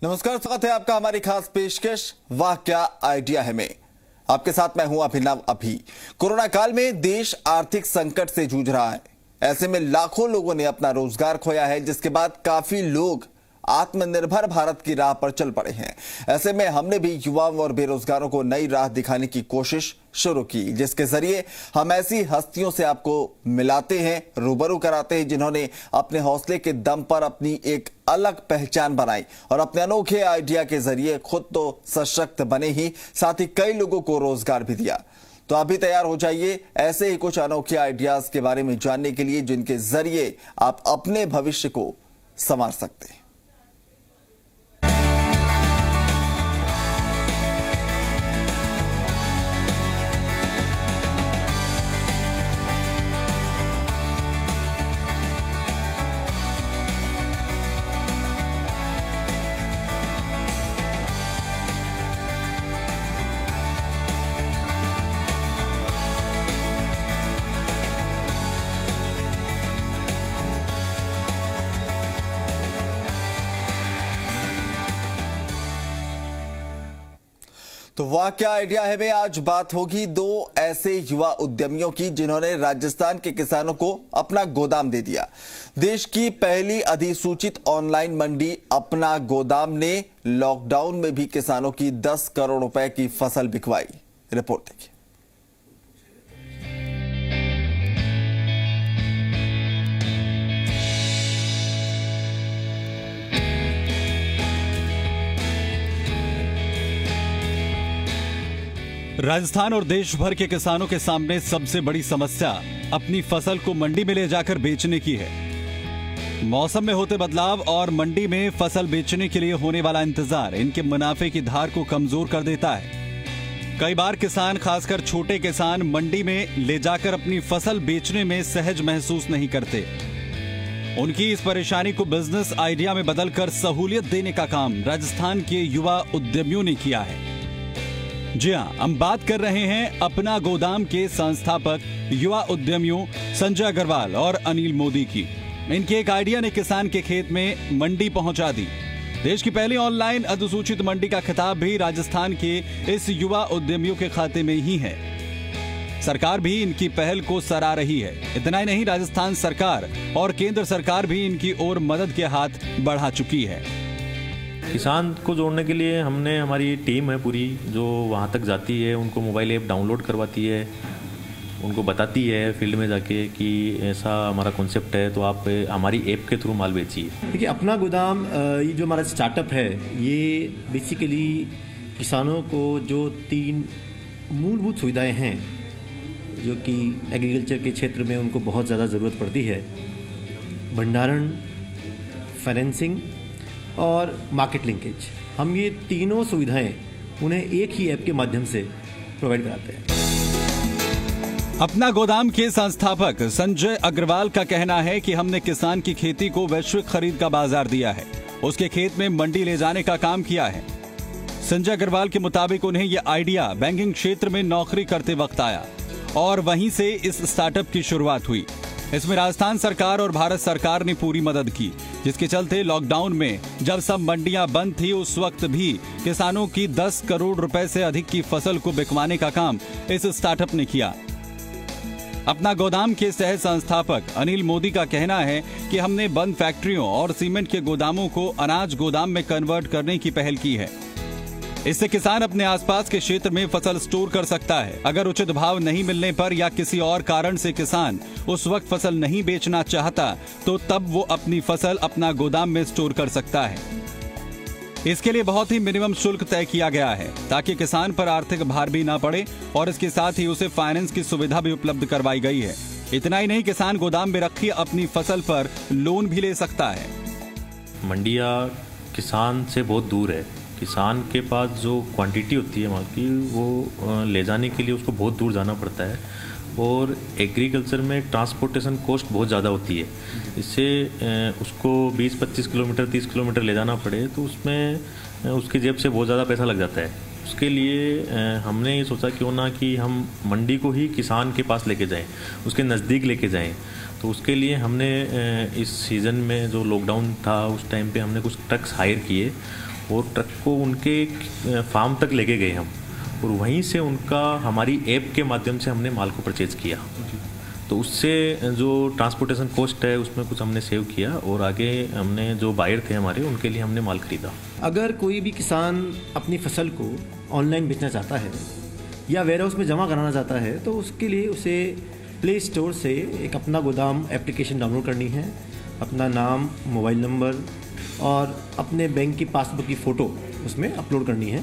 नमस्कार, स्वागत है आपका हमारी खास पेशकश वाह क्या आइडिया है में। आपके साथ मैं हूं अभिनव। अभी कोरोना काल में देश आर्थिक संकट से जूझ रहा है। ऐसे में लाखों लोगों ने अपना रोजगार खोया है, जिसके बाद काफी लोग आत्मनिर्भर भारत की राह पर चल पड़े हैं। ऐसे में हमने भी युवाओं और बेरोजगारों को नई राह दिखाने की कोशिश शुरू की, जिसके जरिए हम ऐसी हस्तियों से आपको मिलाते हैं, रूबरू कराते हैं, जिन्होंने अपने हौसले के दम पर अपनी एक अलग पहचान बनाई और अपने अनोखे आइडिया के जरिए खुद तो सशक्त बने ही, साथ ही कई लोगों को रोजगार भी दिया। तो आप भी तैयार हो जाइए ऐसे ही कुछ अनोखे आइडियाज के बारे में जानने के लिए, जिनके जरिए आप अपने भविष्य को संवार सकते हैं। तो वाह क्या आइडिया है में आज बात होगी दो ऐसे युवा उद्यमियों की, जिन्होंने राजस्थान के किसानों को अपना गोदाम दे दिया। देश की पहली अधिसूचित ऑनलाइन मंडी अपना गोदाम ने लॉकडाउन में भी किसानों की 10 करोड़ रुपए की फसल बिकवाई। रिपोर्ट देखिए। राजस्थान और देश भर के किसानों के सामने सबसे बड़ी समस्या अपनी फसल को मंडी में ले जाकर बेचने की है। मौसम में होते बदलाव और मंडी में फसल बेचने के लिए होने वाला इंतजार इनके मुनाफे की धार को कमजोर कर देता है। कई बार किसान, खासकर छोटे किसान, मंडी में ले जाकर अपनी फसल बेचने में सहज महसूस नहीं करते। उनकी इस परेशानी को बिजनेस आइडिया में बदलकर सहूलियत देने का काम राजस्थान के युवा उद्यमियों ने किया है। जी हां, हम बात कर रहे हैं अपना गोदाम के संस्थापक युवा उद्यमियों संजय अग्रवाल और अनिल मोदी की। इनके एक आइडिया ने किसान के खेत में मंडी पहुंचा दी। देश की पहली ऑनलाइन अधिसूचित मंडी का खिताब भी राजस्थान के इस युवा उद्यमियों के खाते में ही है। सरकार भी इनकी पहल को सराह रही है। इतना ही नहीं, राजस्थान सरकार और केंद्र सरकार भी इनकी ओर मदद के हाथ बढ़ा चुकी है। किसान को जोड़ने के लिए हमने, हमारी टीम है पूरी जो वहाँ तक जाती है, उनको मोबाइल ऐप डाउनलोड करवाती है, उनको बताती है फील्ड में जाके कि ऐसा हमारा कॉन्सेप्ट है, तो आप हमारी ऐप के थ्रू माल बेचिए। देखिए, अपना गोदाम ये जो हमारा स्टार्टअप है, ये बेसिकली किसानों को जो 3 मूलभूत सुविधाएं हैं जो कि एग्रीकल्चर के क्षेत्र में उनको बहुत ज़्यादा ज़रूरत पड़ती है, भंडारण, फाइनेंसिंग और मार्केट लिंकेज, हम ये तीनों सुविधाएं उन्हें एक ही ऐप के माध्यम से प्रोवाइड कराते हैं। अपना गोदाम के संस्थापक संजय अग्रवाल का कहना है कि हमने किसान की खेती को वैश्विक खरीद का बाजार दिया है, उसके खेत में मंडी ले जाने का काम किया है। संजय अग्रवाल के मुताबिक उन्हें यह आइडिया बैंकिंग क्षेत्र में नौकरी करते वक्त आया और वहीं से इस स्टार्टअप की शुरुआत हुई। इसमें राजस्थान सरकार और भारत सरकार ने पूरी मदद की, जिसके चलते लॉकडाउन में जब सब मंडियां बंद थी, उस वक्त भी किसानों की 10 करोड़ रुपए से अधिक की फसल को बिकवाने का काम इस स्टार्टअप ने किया। अपना गोदाम के सह संस्थापक अनिल मोदी का कहना है कि हमने बंद फैक्ट्रियों और सीमेंट के गोदामों को अनाज गोदाम में कन्वर्ट करने की पहल की है। इससे किसान अपने आसपास के क्षेत्र में फसल स्टोर कर सकता है। अगर उचित भाव नहीं मिलने पर या किसी और कारण से किसान उस वक्त फसल नहीं बेचना चाहता, तो तब वो अपनी फसल अपना गोदाम में स्टोर कर सकता है। इसके लिए बहुत ही मिनिमम शुल्क तय किया गया है, ताकि किसान पर आर्थिक भार भी ना पड़े और इसके साथ ही उसे फाइनेंस की सुविधा भी उपलब्ध करवाई गई है। इतना ही नहीं, किसान गोदाम में रखी अपनी फसल पर लोन भी ले सकता है। मंडियाँ किसान से बहुत दूर है। किसान के पास जो क्वांटिटी होती है माल की, वो ले जाने के लिए उसको बहुत दूर जाना पड़ता है और एग्रीकल्चर में ट्रांसपोर्टेशन कॉस्ट बहुत ज़्यादा होती है। इससे उसको 20-25 किलोमीटर 30 किलोमीटर ले जाना पड़े तो उसमें उसकी जेब से बहुत ज़्यादा पैसा लग जाता है। उसके लिए हमने ये सोचा क्यों ना कि हम मंडी को ही किसान के पास लेके जाएं, उसके नज़दीक लेके जाएं। तो उसके लिए हमने इस सीज़न में जो लॉकडाउन था उस टाइम पे हमने कुछ ट्रक्स हायर किए और ट्रक को उनके फार्म तक लेके गए हम, और वहीं से उनका हमारी ऐप के माध्यम से हमने माल को परचेज़ किया। तो उससे जो ट्रांसपोर्टेशन कॉस्ट है उसमें कुछ हमने सेव किया, और आगे हमने जो बायर थे हमारे उनके लिए हमने माल खरीदा। अगर कोई भी किसान अपनी फसल को ऑनलाइन बेचना चाहता है या वेयर हाउस में जमा कराना चाहता है तो उसके लिए उसे प्ले स्टोर से एक अपना गोदाम एप्लीकेशन डाउनलोड करनी है, अपना नाम, मोबाइल नंबर और अपने बैंक की पासबुक की फ़ोटो उसमें अपलोड करनी है।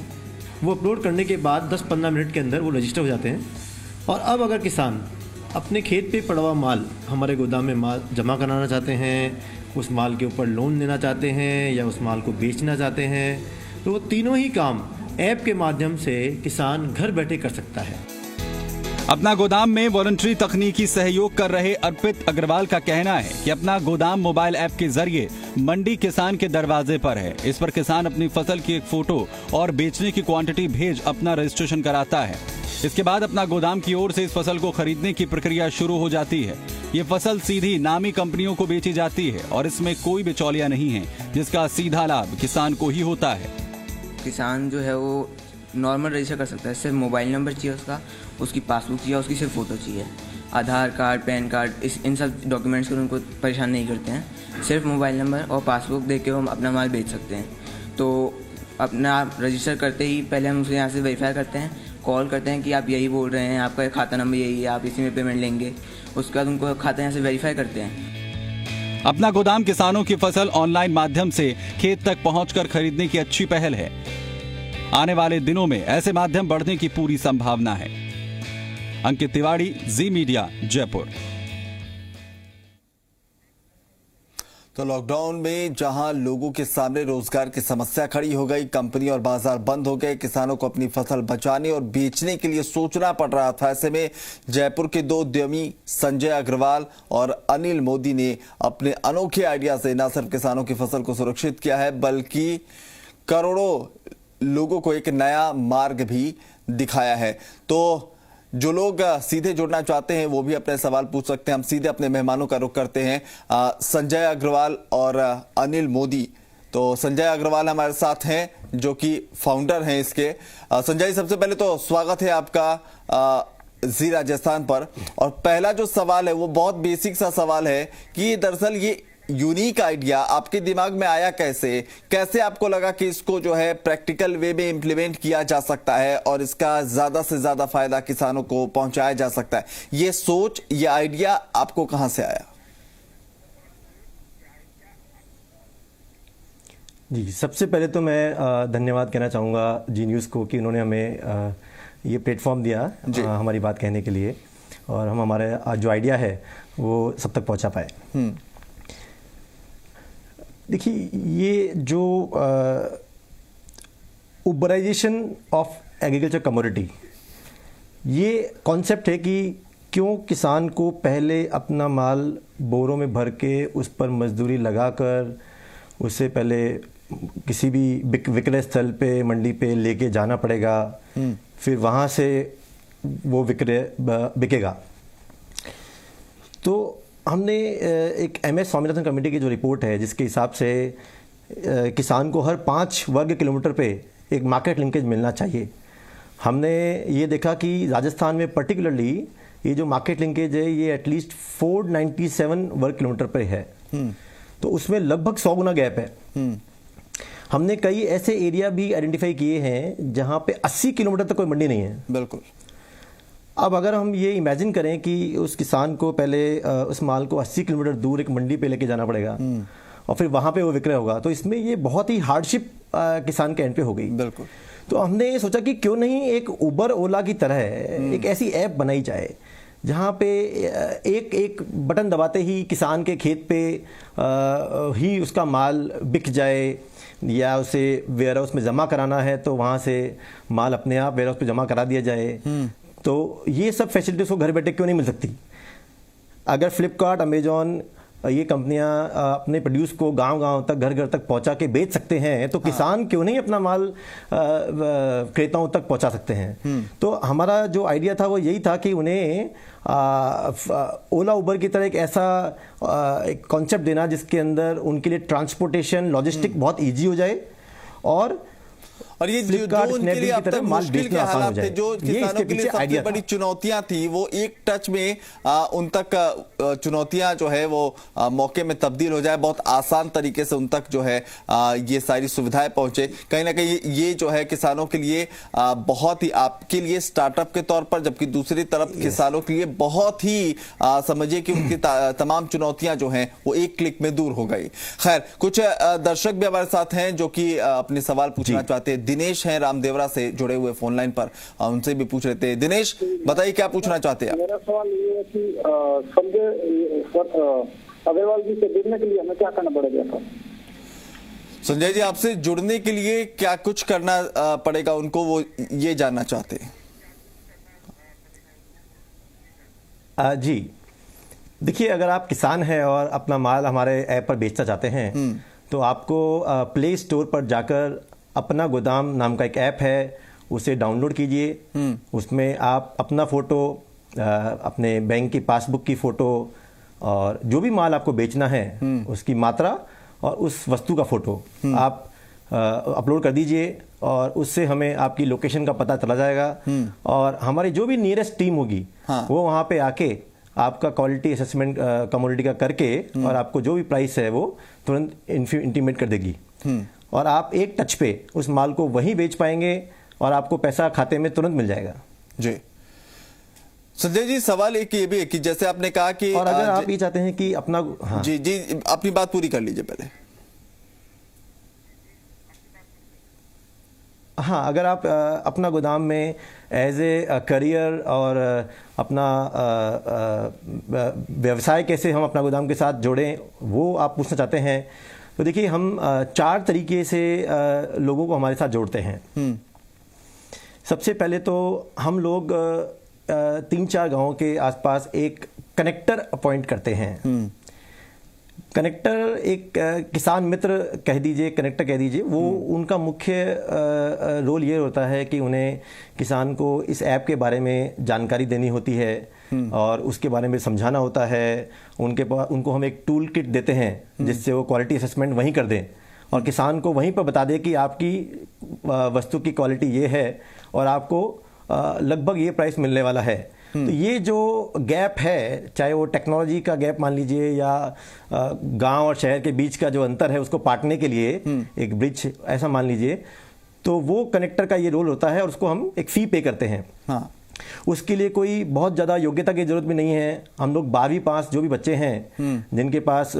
वो अपलोड करने के बाद 10-15 मिनट के अंदर वो रजिस्टर हो जाते हैं। और अब अगर किसान अपने खेत पे पड़ा हुआ माल हमारे गोदाम में माल जमा कराना चाहते हैं, उस माल के ऊपर लोन लेना चाहते हैं या उस माल को बेचना चाहते हैं, तो वो तीनों ही काम ऐप के माध्यम से किसान घर बैठे कर सकता है। अपना गोदाम में वॉलंटरी तकनीकी सहयोग कर रहे अर्पित अग्रवाल का कहना है कि अपना गोदाम मोबाइल ऐप के जरिए मंडी किसान के दरवाजे पर है। इस पर किसान अपनी फसल की एक फोटो और बेचने की क्वांटिटी भेज अपना रजिस्ट्रेशन कराता है। इसके बाद अपना गोदाम की ओर से इस फसल को खरीदने की प्रक्रिया शुरू हो जाती है। ये फसल सीधी नामी कंपनियों को बेची जाती है और इसमें कोई बिचौलिया नहीं है, जिसका सीधा लाभ किसान को ही होता है। किसान जो है वो नॉर्मल रजिस्टर कर सकता है, सिर्फ मोबाइल नंबर चाहिए उसकी पासबुक चाहिए, उसकी सिर्फ फ़ोटो चाहिए। आधार कार्ड, पैन कार्ड, इन सब डॉक्यूमेंट्स को उनको परेशान नहीं करते हैं। सिर्फ मोबाइल नंबर और पासबुक दे के हम अपना माल बेच सकते हैं। तो अपना रजिस्टर करते ही पहले हम उसे यहाँ से वेरीफाई करते हैं, कॉल करते हैं कि आप यही बोल रहे हैं, आपका खाता नंबर यही है, आप इसी में पेमेंट लेंगे। उसके बाद उनको खाता यहाँ से वेरीफाई करते हैं। अपना गोदाम किसानों की फसल ऑनलाइन माध्यम से खेत तक पहुंचकर खरीदने की अच्छी पहल है। आने वाले दिनों में ऐसे माध्यम बढ़ने की पूरी संभावना है। अंकित तिवारी, जी मीडिया, जयपुर। तो लॉकडाउन में जहां लोगों के सामने रोजगार की समस्या खड़ी हो गई, कंपनी और बाजार बंद हो गए, किसानों को अपनी फसल बचाने और बेचने के लिए सोचना पड़ रहा था। ऐसे में जयपुर के दो उद्यमी संजय अग्रवाल और अनिल मोदी ने अपने अनोखे आइडिया से न सिर्फ किसानों की फसल को सुरक्षित किया है, बल्कि करोड़ों लोगों को एक नया मार्ग भी दिखाया है। तो जो लोग सीधे जुड़ना चाहते हैं वो भी अपने सवाल पूछ सकते हैं। हम सीधे अपने मेहमानों का रुख करते हैं, संजय अग्रवाल और अनिल मोदी। तो संजय अग्रवाल हमारे साथ हैं जो कि फाउंडर हैं इसके। संजय, सबसे पहले तो स्वागत है आपका जी राजस्थान पर। और पहला जो सवाल है वो बहुत बेसिक सा सवाल है कि दरअसल ये यूनिक आइडिया आपके दिमाग में आया कैसे आपको लगा कि इसको जो है प्रैक्टिकल वे में इंप्लीमेंट किया जा सकता है और इसका ज्यादा से ज्यादा फायदा किसानों को पहुंचाया जा सकता है? ये सोच, ये आइडिया आपको कहां से आया? जी, सबसे पहले तो मैं धन्यवाद कहना चाहूँगा जी न्यूज़ को कि उन्होंने हमें ये प्लेटफॉर्म दिया हमारी बात कहने के लिए, और हम हमारे जो आइडिया है वो सब तक पहुँचा पाए। देखिए, ये जो उबराइजेशन ऑफ एग्रीकल्चर कमोडिटी, ये कॉन्सेप्ट है कि क्यों किसान को पहले अपना माल बोरों में भर के उस पर मजदूरी लगाकर उसे पहले किसी भी विक्रय स्थल पे, मंडी पे लेके जाना पड़ेगा, फिर वहाँ से वो बिकेगा। तो हमने एक MS स्वामीनाथन कमेटी की जो रिपोर्ट है जिसके हिसाब से किसान को हर 5 वर्ग किलोमीटर पे एक मार्केट लिंकेज मिलना चाहिए। हमने ये देखा कि राजस्थान में पर्टिकुलरली ये जो मार्केट लिंकेज है ये एटलीस्ट 497 वर्ग किलोमीटर पे है। तो उसमें लगभग 100 गुना गैप है। हमने कई ऐसे एरिया भी आइडेंटिफाई किए हैं जहां पे 80 किलोमीटर तक कोई मंडी नहीं है। बिल्कुल। अब अगर हम ये इमेजिन करें कि उस किसान को पहले उस माल को 80 किलोमीटर दूर एक मंडी पे लेके जाना पड़ेगा और फिर वहां पे वो विक्रय होगा, तो इसमें ये बहुत ही हार्डशिप किसान के एंड पे हो गई। बिल्कुल। तो हमने ये सोचा कि क्यों नहीं एक उबर ओला की तरह एक ऐसी ऐप बनाई जाए जहाँ पे एक बटन दबाते ही किसान के खेत पे ही उसका माल बिक जाए, या उसे वेयर हाउस में जमा कराना है तो वहाँ से माल अपने आप वेयर हाउस पे जमा करा दिया जाए। तो ये सब फैसिलिटीज को घर बैठे क्यों नहीं मिल सकती? अगर फ्लिपकार्ट, अमेजॉन ये कंपनियां अपने प्रोड्यूस को गांव-गांव तक, घर-घर तक पहुंचा के बेच सकते हैं, तो किसान क्यों नहीं अपना माल क्रेताओं तक पहुंचा सकते हैं। तो हमारा जो आइडिया था वो यही था कि उन्हें ओला उबर की तरह एक ऐसा एक कॉन्सेप्ट देना जिसके अंदर उनके लिए ट्रांसपोर्टेशन, लॉजिस्टिक बहुत ईजी हो जाए, और ये जो उनके लिए अब तक मुश्किल के हालात थे, जो किसानों के लिए सबसे बड़ी चुनौतियां थी, वो एक टच में उन तक चुनौतियां जो है वो मौके में तब्दील हो जाए, बहुत आसान तरीके से उन तक जो है ये सारी सुविधाएं पहुंचे। कहीं ना कहीं ये जो है किसानों के लिए बहुत ही, आपके लिए स्टार्टअप के तौर पर, जबकि दूसरी तरफ किसानों के लिए बहुत ही समझिए कि उनकी तमाम चुनौतियां जो हैं वो एक क्लिक में दूर हो गई। खैर, कुछ दर्शक भी हमारे साथ हैं जो कि अपने सवाल पूछना चाहते हैं। दिनेश हैं रामदेवरा से जुड़े हुए फोन लाइन पर, उनसे भी पूछ लेते हैं। दिनेश, बताइए क्या पूछना चाहते हैं आप? मेरा सवाल ये है कि संजय अग्रवाल जी से जुड़ने के लिए हमें क्या करना पड़ेगा था? संजय जी, आपसे जुड़ने के लिए क्या कुछ करना पड़ेगा उनको, वो ये जानना चाहते हैं। जी देखिए, अगर आप किसान हैं और अपना माल हमारे ऐप पर बेचना चाहते हैं, तो आपको प्ले स्टोर पर जाकर अपना गोदाम नाम का एक ऐप है, उसे डाउनलोड कीजिए। उसमें आप अपना फोटो, अपने बैंक की पासबुक की फोटो और जो भी माल आपको बेचना है उसकी मात्रा और उस वस्तु का फोटो आप अपलोड कर दीजिए, और उससे हमें आपकी लोकेशन का पता चला जाएगा। और हमारी जो भी नियरेस्ट टीम होगी वो वहाँ पे आके आपका क्वालिटी असेसमेंट कमोडिटी का करके और आपको जो भी प्राइस है वो तुरंत इंटीमेट कर देगी, और आप एक टच पे उस माल को वहीं बेच पाएंगे और आपको पैसा खाते में तुरंत मिल जाएगा। जी संजय जी, सवाल एक ये भी है कि जैसे आपने कहा कि, और अगर आप ये चाहते हैं कि अपना, हाँ जी जी, अपनी बात पूरी कर लीजिए पहले। हाँ, अगर आप अपना गोदाम में एज ए करियर और अपना व्यवसाय कैसे हम अपना गोदाम के साथ जोड़ें, वो आप पूछना चाहते हैं, तो देखिए हम 4 तरीके से लोगों को हमारे साथ जोड़ते हैं। सबसे पहले तो हम लोग 3-4 गांवों के आसपास एक कनेक्टर अपॉइंट करते हैं। कनेक्टर एक किसान मित्र कह दीजिए, कनेक्टर कह दीजिए, वो उनका मुख्य रोल ये होता है कि उन्हें किसान को इस ऐप के बारे में जानकारी देनी होती है और उसके बारे में समझाना होता है। उनको हम एक टूल किट देते हैं जिससे वो क्वालिटी असेसमेंट वहीं कर दें और किसान को वहीं पर बता दें कि आपकी वस्तु की क्वालिटी ये है और आपको लगभग ये प्राइस मिलने वाला है। तो ये जो गैप है, चाहे वो टेक्नोलॉजी का गैप मान लीजिए या गांव और शहर के बीच का जो अंतर है उसको पाटने के लिए एक ब्रिज ऐसा मान लीजिए, तो वो कनेक्टर का ये रोल होता है और उसको हम एक फी पे करते हैं। हाँ। उसके लिए कोई बहुत ज़्यादा योग्यता की जरूरत भी नहीं है। हम लोग 12वीं पास जो भी बच्चे हैं जिनके पास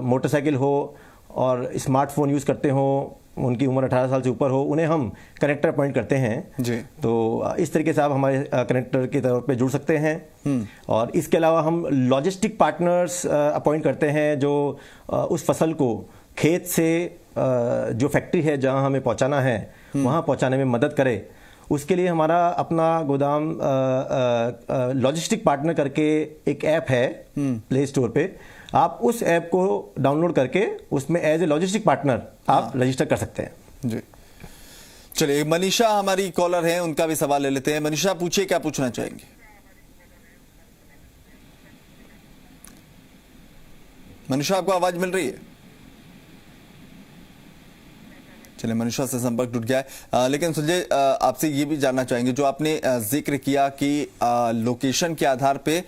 मोटरसाइकिल हो और स्मार्टफोन यूज़ करते हो, उनकी उम्र 18 साल से ऊपर हो, उन्हें हम कनेक्टर अपॉइंट करते हैं जी। तो इस तरीके से आप हमारे कनेक्टर के तौर पे जुड़ सकते हैं। और इसके अलावा हम लॉजिस्टिक पार्टनर्स अपॉइंट करते हैं जो उस फसल को खेत से जो फैक्ट्री है जहां हमें पहुंचाना है वहां पहुंचाने में मदद करे। उसके लिए हमारा अपना गोदाम लॉजिस्टिक पार्टनर करके एक ऐप है प्ले स्टोर पे, आप उस ऐप को डाउनलोड करके उसमें एज ए लॉजिस्टिक पार्टनर आप रजिस्टर कर सकते हैं जी। चलिए, मनीषा हमारी कॉलर हैं, उनका भी सवाल ले लेते हैं। मनीषा, पूछिए, क्या पूछना चाहेंगे? मनीषा, आपको आवाज मिल रही है? चलिए, मनीषा से संपर्क टूट गया है। लेकिन संजय, आपसे ये भी जानना चाहेंगे, जो आपने जिक्र किया कि लोकेशन के आधार पे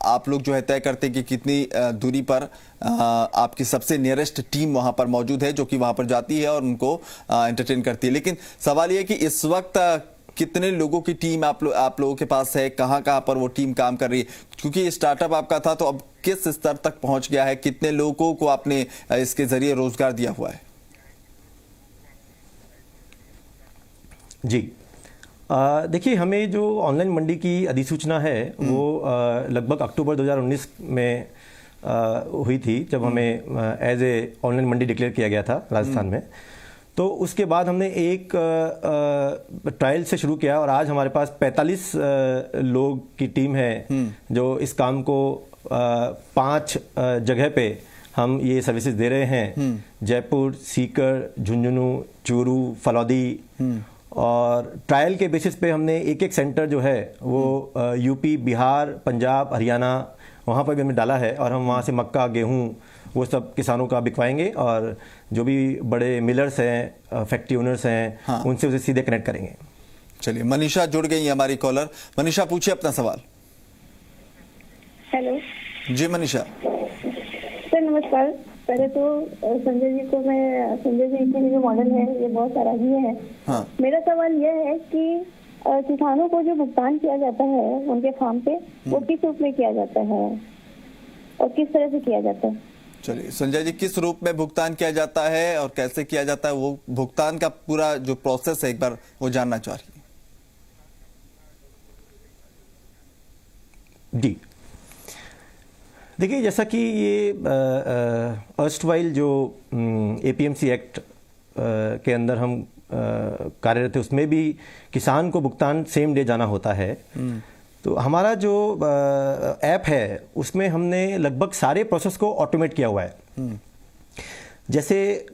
आप लोग जो है तय करते हैं कि कितनी दूरी पर आपकी सबसे नियरेस्ट टीम वहां पर मौजूद है जो कि वहां पर जाती है और उनको एंटरटेन करती है। लेकिन सवाल ये है कि इस वक्त कितने लोगों की टीम आप लोगों के पास है, कहां पर वो टीम काम कर रही है? क्योंकि स्टार्टअप आपका था, तो अब किस स्तर तक पहुंच गया है? कितने लोगों को आपने इसके जरिए रोजगार दिया हुआ है? जी, देखिए, हमें जो ऑनलाइन मंडी की अधिसूचना है वो लगभग अक्टूबर 2019 में हुई थी, जब हमें as a online mandi declare किया गया था राजस्थान में। तो उसके बाद हमने एक ट्रायल से शुरू किया और आज हमारे पास 45 लोग की टीम है जो इस काम को 5 जगह पे हम ये सर्विसेज दे रहे हैं, जयपुर, सीकर, झुंझुनू, चूरू, फलौदी, और ट्रायल के बेसिस पे हमने एक सेंटर जो है वो यूपी, बिहार, पंजाब, हरियाणा वहाँ पर भी हमने डाला है, और हम वहाँ से मक्का, गेहूँ वो सब किसानों का बिकवाएंगे, और जो भी बड़े मिलर्स हैं, फैक्ट्री ओनर्स हैं, उनसे उसे सीधे कनेक्ट करेंगे। चलिए, मनीषा जुड़ गई हमारी कॉलर। मनीषा, पूछिए अपना सवाल। हेलो जी मनीषा। सर नमस्कार। पहले तो संजय जी के जो मॉडल है ये बहुत सराहनीय है। हाँ। मेरा सवाल यह है कि किसानों को जो भुगतान किया जाता है उनके फार्म पे, वो किस रूप में किया जाता है और किस तरह से किया जाता है? चलिए, संजय जी, किस रूप में भुगतान किया जाता है और कैसे किया जाता है, वो भुगतान का पूरा जो प्रोसेस है एक बार वो जानना चाह रही है। जी देखिए, जैसा कि ये अर्स्टवाइल जो एपीएमसी एक्ट के अंदर हम कार्यरत थे, उसमें भी किसान को भुगतान सेम डे जाना होता है। तो हमारा जो ऐप है उसमें हमने लगभग सारे प्रोसेस को ऑटोमेट किया हुआ है। जैसे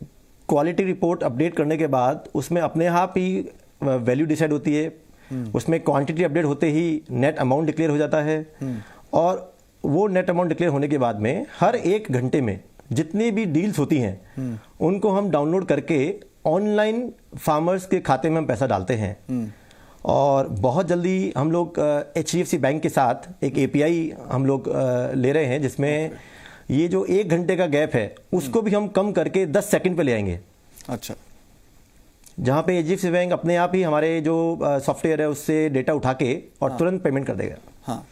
क्वालिटी रिपोर्ट अपडेट करने के बाद उसमें अपने आप ही वैल्यू डिसाइड होती है, उसमें क्वांटिटी अपडेट होते ही नेट अमाउंट डिक्लेयर हो जाता है, और वो नेट अमाउंट डिक्लेयर होने के बाद में हर 1 घंटे में जितनी भी डील्स होती हैं उनको हम डाउनलोड करके ऑनलाइन फार्मर्स के खाते में हम पैसा डालते हैं। और बहुत जल्दी हम लोग HDFC बैंक के साथ एक API हम लोग ले रहे हैं, जिसमें ये जो 1 घंटे का गैप है उसको भी हम कम करके 10 सेकंड पे ले आएंगे। अच्छा। जहाँ पे HDFC बैंक अपने आप ही हमारे जो सॉफ्टवेयर है उससे डेटा उठा के और तुरंत पेमेंट कर देगा। हाँ,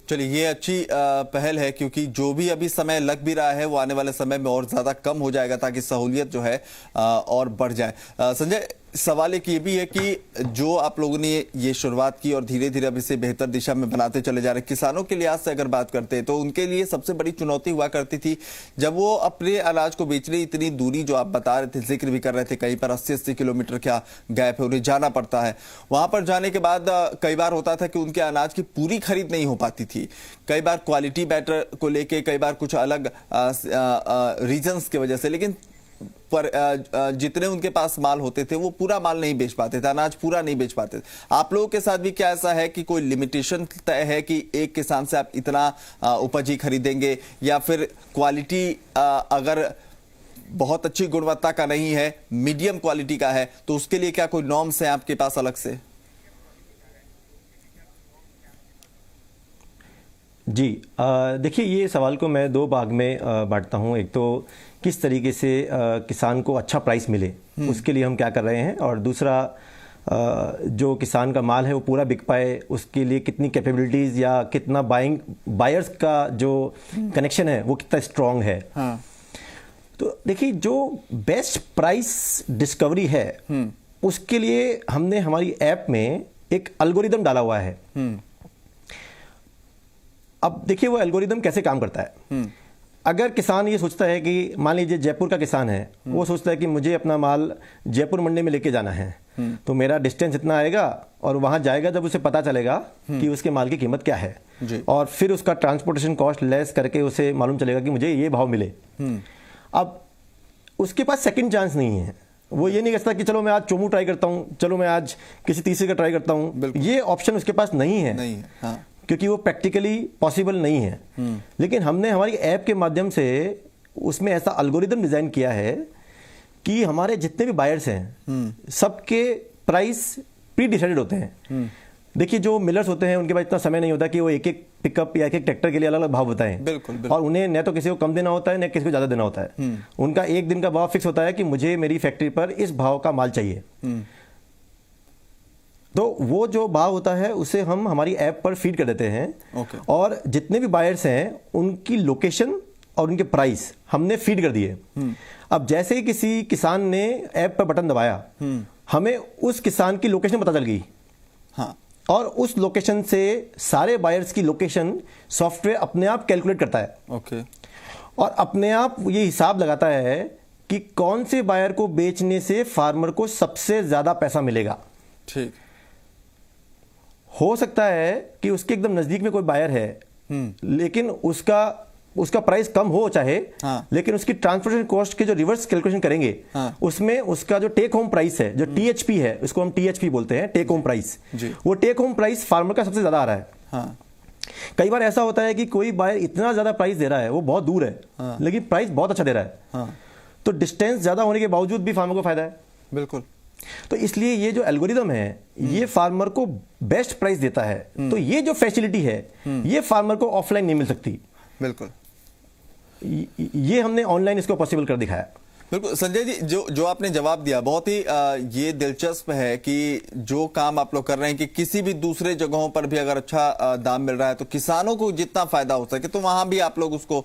चलिए, ये अच्छी पहल है, क्योंकि जो भी अभी समय लग भी रहा है वो आने वाले समय में और ज्यादा कम हो जाएगा, ताकि सहूलियत जो है और बढ़ जाए। संजय, सवाल एक ये भी है कि जो आप लोगों ने ये शुरुआत की और धीरे धीरे अब इसे बेहतर दिशा में बनाते चले जा रहे, किसानों के लिहाज से अगर बात करते हैं तो उनके लिए सबसे बड़ी चुनौती हुआ करती थी जब वो अपने अनाज को बेचने इतनी दूरी, जो आप बता रहे थे, जिक्र भी कर रहे थे, कहीं पर 80-80 किलोमीटर का गैप है, उन्हें जाना पड़ता है। वहां पर जाने के बाद कई बार होता था कि उनके अनाज की पूरी खरीद नहीं हो पाती थी, कई बार क्वालिटी मैटर को लेके, कई बार कुछ अलग रीजंस की वजह से, लेकिन पर जितने उनके पास माल होते थे वो पूरा माल नहीं बेच पाते थे, अनाज पूरा नहीं बेच पाते थे। आप लोगों के साथ भी क्या ऐसा है कि कोई लिमिटेशन तय है कि एक किसान से आप इतना उपज ही खरीदेंगे, या फिर क्वालिटी अगर बहुत अच्छी गुणवत्ता का नहीं है, मीडियम क्वालिटी का है, तो उसके लिए क्या कोई नॉर्म्स हैं आपके पास अलग से? जी, देखिए, ये सवाल को मैं 2 भाग में बांटता हूँ। एक तो किस तरीके से किसान को अच्छा प्राइस मिले, उसके लिए हम क्या कर रहे हैं, और दूसरा जो किसान का माल है वो पूरा बिक पाए, उसके लिए कितनी कैपेबिलिटीज या कितना बायर्स का जो कनेक्शन है वो कितना स्ट्रांग है। हाँ। तो देखिए, जो बेस्ट प्राइस डिस्कवरी है उसके लिए हमने हमारी ऐप में एक एल्गोरिदम डाला हुआ है। अब देखिए, वो एल्गोरिदम कैसे काम करता है। अगर किसान ये सोचता है कि, मान लीजिए जयपुर का किसान है, वो सोचता है कि मुझे अपना माल जयपुर मंडी में लेके जाना है, तो मेरा डिस्टेंस इतना आएगा, और वहां जाएगा जब उसे पता चलेगा कि उसके माल की कीमत क्या है, और फिर उसका ट्रांसपोर्टेशन कॉस्ट लेस करके उसे मालूम चलेगा कि मुझे ये भाव मिले। अब उसके पास सेकंड चांस नहीं है, वो ये नहीं कहता कि चलो मैं आज चोमू ट्राई करता हूं, चलो मैं आज किसी तीसरे का ट्राई करता हूं, ये ऑप्शन उसके पास नहीं है। हाँ। क्योंकि वो प्रैक्टिकली पॉसिबल नहीं है। लेकिन हमने हमारी ऐप के माध्यम से उसमें ऐसा एल्गोरिदम डिजाइन किया है कि हमारे जितने भी बायर्स हैं सबके प्राइस प्री डिसाइडेड होते हैं। देखिए, जो मिलर्स होते हैं उनके पास इतना समय नहीं होता कि वो एक एक पिकअप या एक एक ट्रैक्टर के लिए अलग अलग भाव बताएं। बिल्कुल। और उन्हें न तो किसी को कम देना होता है, न किसी को ज्यादा देना होता है। उनका एक दिन का भाव फिक्स होता है कि मुझे मेरी फैक्ट्री पर इस भाव का माल चाहिए। तो वो जो भाव होता है उसे हम हमारी ऐप पर फीड कर देते हैं। और जितने भी बायर्स हैं उनकी लोकेशन और उनके प्राइस हमने फीड कर दिए। अब जैसे ही किसी किसान ने ऐप पर बटन दबाया, हमें उस किसान की लोकेशन पता चल गई। हाँ। और उस लोकेशन से सारे बायर्स की लोकेशन सॉफ्टवेयर अपने आप कैलकुलेट करता है। और अपने आप ये हिसाब लगाता है कि कौन से बायर को बेचने से फार्मर को सबसे ज्यादा पैसा मिलेगा। ठीक। हो सकता है कि उसके एकदम नजदीक में कोई बायर है लेकिन उसका प्राइस कम हो चाहे, लेकिन उसकी ट्रांसपोर्टेशन कॉस्ट के जो रिवर्स कैलकुलेशन करेंगे, उसमें उसका जो टेक होम प्राइस है, जो टीएचपी है, उसको हम टीएचपी बोलते हैं, टेक होम प्राइस, वो टेक होम प्राइस फार्मर का सबसे ज्यादा आ रहा है। कई बार ऐसा होता है कि कोई बायर इतना ज्यादा प्राइस दे रहा है, वो बहुत दूर है, लेकिन प्राइस बहुत अच्छा दे रहा है, तो डिस्टेंस ज्यादा होने के बावजूद भी फार्मर को फायदा है। बिल्कुल। तो इसलिए ये जो एल्गोरिदम है, ये फार्मर को बेस्ट प्राइस देता है। तो ये जो फैसिलिटी है, ये फार्मर को ऑफलाइन नहीं मिल सकती। बिल्कुल, ये हमने ऑनलाइन इसको पॉसिबल कर दिखाया। बिल्कुल। संजय जी, जो आपने जवाब दिया बहुत ही ये दिलचस्प है कि जो काम आप लोग कर रहे हैं कि किसी भी दूसरे जगहों पर भी अगर अच्छा दाम मिल रहा है तो किसानों को जितना फायदा हो सके तो वहां भी आप लोग उसको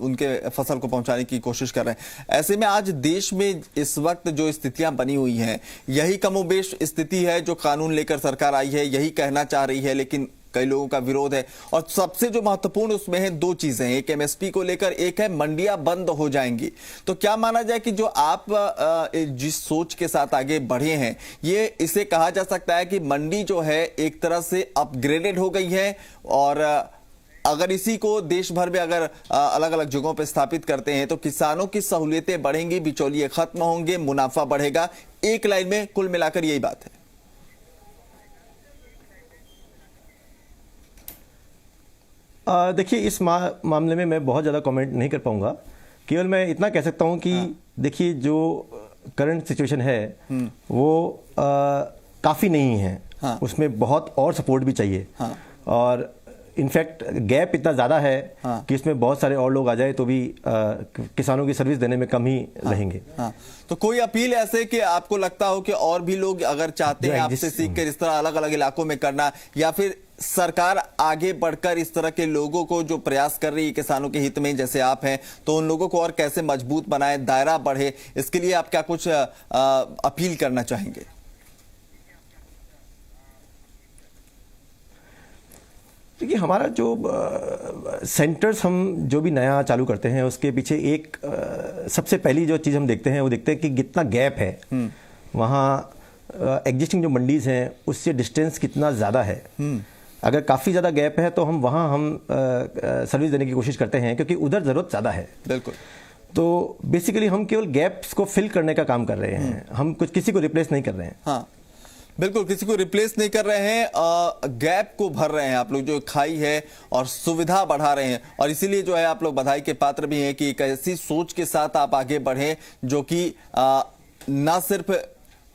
उनके फसल को पहुंचाने की कोशिश कर रहे हैं। ऐसे में आज देश में इस वक्त जो स्थितियां बनी हुई हैं, यही कमोबेश स्थिति है जो कानून लेकर सरकार आई है, यही कहना चाह रही है, लेकिन कई लोगों का विरोध है। और सबसे जो महत्वपूर्ण उसमें है दो चीजें, एक एमएसपी को लेकर, एक है मंडियां बंद हो जाएंगी। तो क्या माना जाए कि जो आप जिस सोच के साथ आगे बढ़े हैं, ये इसे कहा जा सकता है कि मंडी जो है एक तरह से अपग्रेडेड हो गई है, और अगर इसी को देश भर में अगर अलग अलग जगहों पर स्थापित करते हैं तो किसानों की सहूलियतें बढ़ेंगी, बिचौलिए खत्म होंगे, मुनाफा बढ़ेगा। एक लाइन में कुल मिलाकर यही बात है। देखिए, इस मामले में मैं बहुत ज़्यादा कमेंट नहीं कर पाऊंगा। केवल मैं इतना कह सकता हूं कि देखिए, जो करंट सिचुएशन है वो काफ़ी नहीं है, उसमें बहुत और सपोर्ट भी चाहिए। और इनफैक्ट गैप इतना ज़्यादा है कि इसमें बहुत सारे और लोग आ जाए तो भी किसानों की सर्विस देने में कम ही रहेंगे। तो कोई अपील ऐसे कि आपको लगता हो कि और भी लोग अगर चाहते हैं आपसे सीख कर इस तरह अलग अलग इलाकों में करना, या फिर सरकार आगे बढ़कर इस तरह के लोगों को जो प्रयास कर रही है किसानों के हित में जैसे आप हैं, तो उन लोगों को और कैसे मजबूत बनाए, दायरा बढ़े, इसके लिए आप क्या कुछ अपील करना चाहेंगे? देखिए, हमारा जो सेंटर्स हम जो भी नया चालू करते हैं उसके पीछे एक सबसे पहली जो चीज़ हम देखते हैं वो देखते हैं कि कितना गैप है वहाँ एग्जिस्टिंग जो मंडीज हैं उससे डिस्टेंस कितना ज़्यादा है। अगर काफ़ी ज़्यादा गैप है तो हम वहाँ सर्विस देने की कोशिश करते हैं, क्योंकि उधर ज़रूरत ज़्यादा है। बिल्कुल। तो बेसिकली हम केवल गैप्स को फिल करने का काम कर रहे हैं, हम किसी को रिप्लेस नहीं कर रहे हैं। हाँ, बिल्कुल, किसी को रिप्लेस नहीं कर रहे हैं, गैप को भर रहे हैं आप लोग, जो खाई है, और सुविधा बढ़ा रहे हैं। और इसीलिए जो है आप लोग बधाई के पात्र भी हैं कि एक ऐसी सोच के साथ आप आगे बढ़े जो कि ना सिर्फ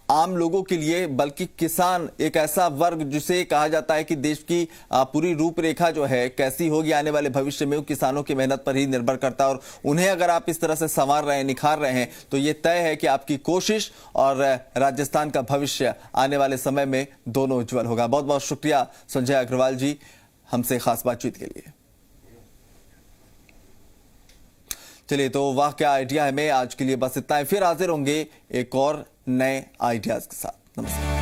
आम लोगों के लिए बल्कि किसान, एक ऐसा वर्ग जिसे कहा जाता है कि देश की पूरी रूपरेखा जो है कैसी होगी आने वाले भविष्य में, वो किसानों की मेहनत पर ही निर्भर करता है। और उन्हें अगर आप इस तरह से संवार रहे हैं, निखार रहे हैं, तो ये तय है कि आपकी कोशिश और राजस्थान का भविष्य आने वाले समय में दोनों उज्जवल होगा। बहुत बहुत शुक्रिया संजय अग्रवाल जी, हमसे खास बातचीत के लिए। चलिए, तो वाह क्या आइडिया है। मैं आज के लिए बस इतना ही, फिर हाजिर होंगे एक और नए आइडियाज के साथ। नमस्कार।